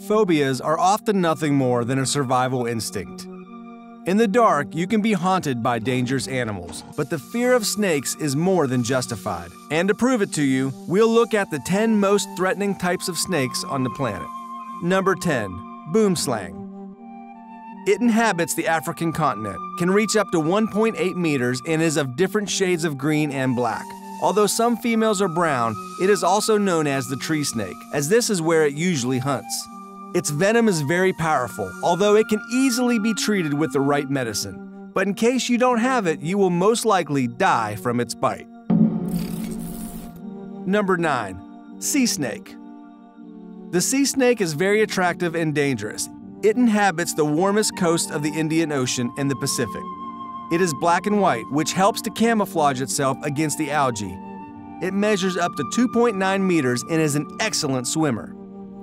Phobias are often nothing more than a survival instinct. In the dark, you can be haunted by dangerous animals, but the fear of snakes is more than justified. And to prove it to you, we'll look at the 10 most threatening types of snakes on the planet. Number 10. Boomslang. It inhabits the African continent, can reach up to 1.8 meters, and is of different shades of green and black. Although some females are brown, it is also known as the tree snake, as this is where it usually hunts. Its venom is very powerful, although it can easily be treated with the right medicine. But in case you don't have it, you will most likely die from its bite. Number 9. Sea snake. The sea snake is very attractive and dangerous. It inhabits the warmest coast of the Indian Ocean and the Pacific. It is black and white, which helps to camouflage itself against the algae. It measures up to 2.9 meters and is an excellent swimmer.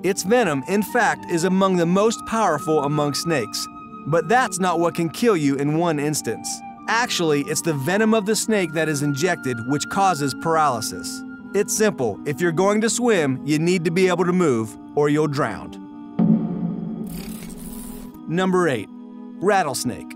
Its venom, in fact, is among the most powerful among snakes. But that's not what can kill you in one instance. Actually, it's the venom of the snake that is injected which causes paralysis. It's simple. If you're going to swim, you need to be able to move or you'll drown. Number 8. Rattlesnake.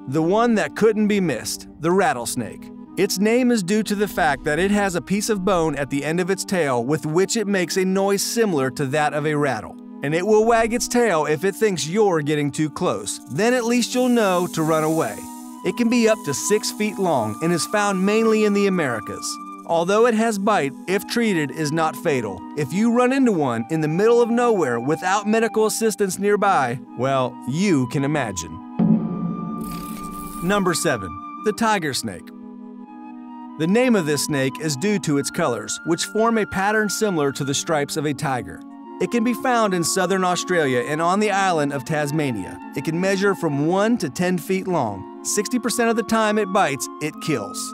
The one that couldn't be missed, the rattlesnake. Its name is due to the fact that it has a piece of bone at the end of its tail with which it makes a noise similar to that of a rattle. And it will wag its tail if it thinks you're getting too close. Then at least you'll know to run away. It can be up to 6 feet long and is found mainly in the Americas. Although it has bite, if treated, is not fatal. If you run into one in the middle of nowhere without medical assistance nearby, well, you can imagine. Number 7. The Tigersnake. The name of this snake is due to its colors, which form a pattern similar to the stripes of a tiger. It can be found in southern Australia and on the island of Tasmania. It can measure from 1 to 10 feet long. 60% of the time it bites, it kills.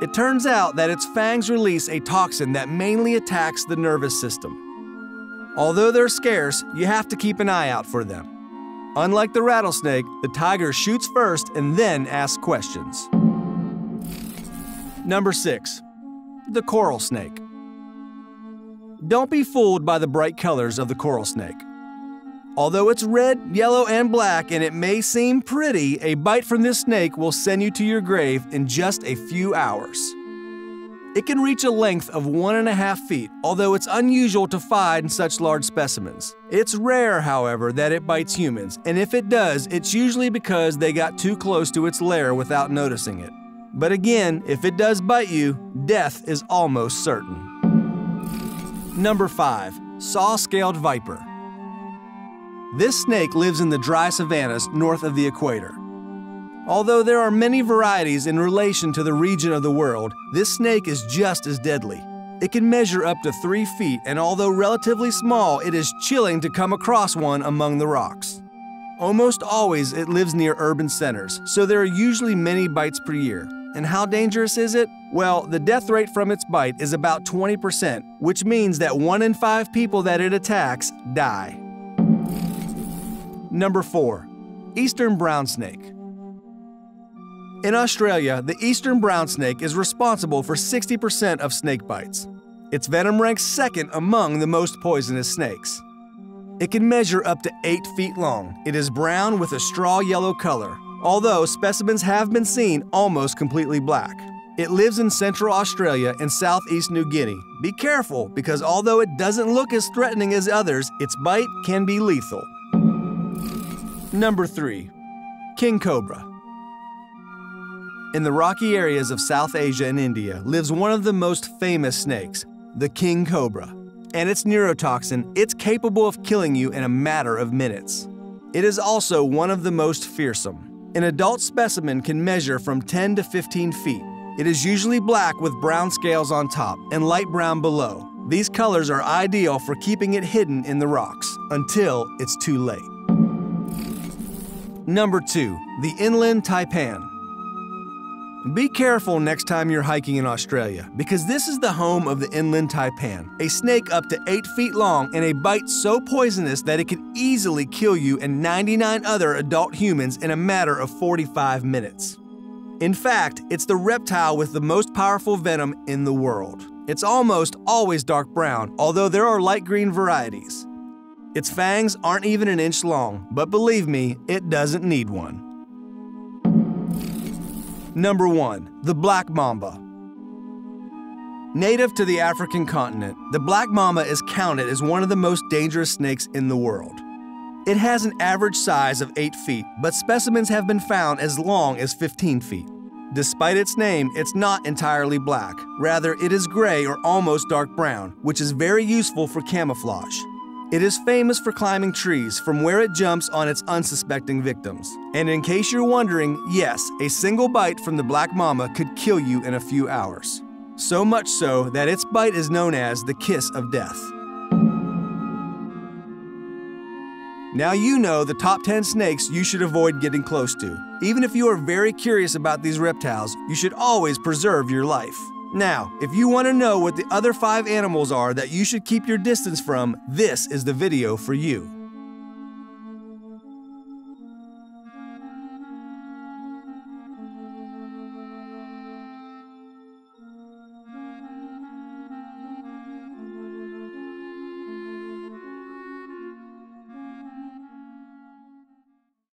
It turns out that its fangs release a toxin that mainly attacks the nervous system. Although they're scarce, you have to keep an eye out for them. Unlike the rattlesnake, the tiger shoots first and then asks questions. Number 6. The coral snake. Don't be fooled by the bright colors of the coral snake. Although it's red, yellow, and black and it may seem pretty, a bite from this snake will send you to your grave in just a few hours. It can reach a length of 1.5 feet, although it's unusual to find such large specimens. It's rare, however, that it bites humans, and if it does, it's usually because they got too close to its lair without noticing it. But again, if it does bite you, death is almost certain. Number 5. Sawscaled Viper. This snake lives in the dry savannas north of the equator. Although there are many varieties in relation to the region of the world, this snake is just as deadly. It can measure up to 3 feet, and although relatively small, it is chilling to come across one among the rocks. Almost always it lives near urban centers, so there are usually many bites per year. And how dangerous is it? Well, the death rate from its bite is about 20%, which means that 1 in 5 people that it attacks die. Number 4. Eastern brown snake. In Australia, the eastern brown snake is responsible for 60% of snake bites. Its venom ranks second among the most poisonous snakes. It can measure up to 8 feet long. It is brown with a straw yellow color, although specimens have been seen almost completely black. It lives in central Australia and southeast New Guinea. Be careful, because although it doesn't look as threatening as others, its bite can be lethal. Number 3. King Cobra. In the rocky areas of South Asia and India lives one of the most famous snakes, the king cobra. And its neurotoxin, it's capable of killing you in a matter of minutes. It is also one of the most fearsome. An adult specimen can measure from 10 to 15 feet. It is usually black with brown scales on top and light brown below. These colors are ideal for keeping it hidden in the rocks until it's too late. Number 2. The inland taipan. Be careful next time you're hiking in Australia, because this is the home of the inland taipan, a snake up to 8 feet long and a bite so poisonous that it can easily kill you and 99 other adult humans in a matter of 45 minutes. In fact, it's the reptile with the most powerful venom in the world. It's almost always dark brown, although there are light green varieties. Its fangs aren't even an inch long, but believe me, it doesn't need one. Number 1. The Black Mamba. Native to the African continent, the black mamba is counted as one of the most dangerous snakes in the world. It has an average size of 8 feet, but specimens have been found as long as 15 feet. Despite its name, it's not entirely black. Rather, it is gray or almost dark brown, which is very useful for camouflage. It is famous for climbing trees from where it jumps on its unsuspecting victims. And in case you're wondering, yes, a single bite from the black mamba could kill you in a few hours. So much so that its bite is known as the kiss of death. Now you know the top 10 snakes you should avoid getting close to. Even if you are very curious about these reptiles, you should always preserve your life. Now, if you want to know what the other 5 animals are that you should keep your distance from, this is the video for you.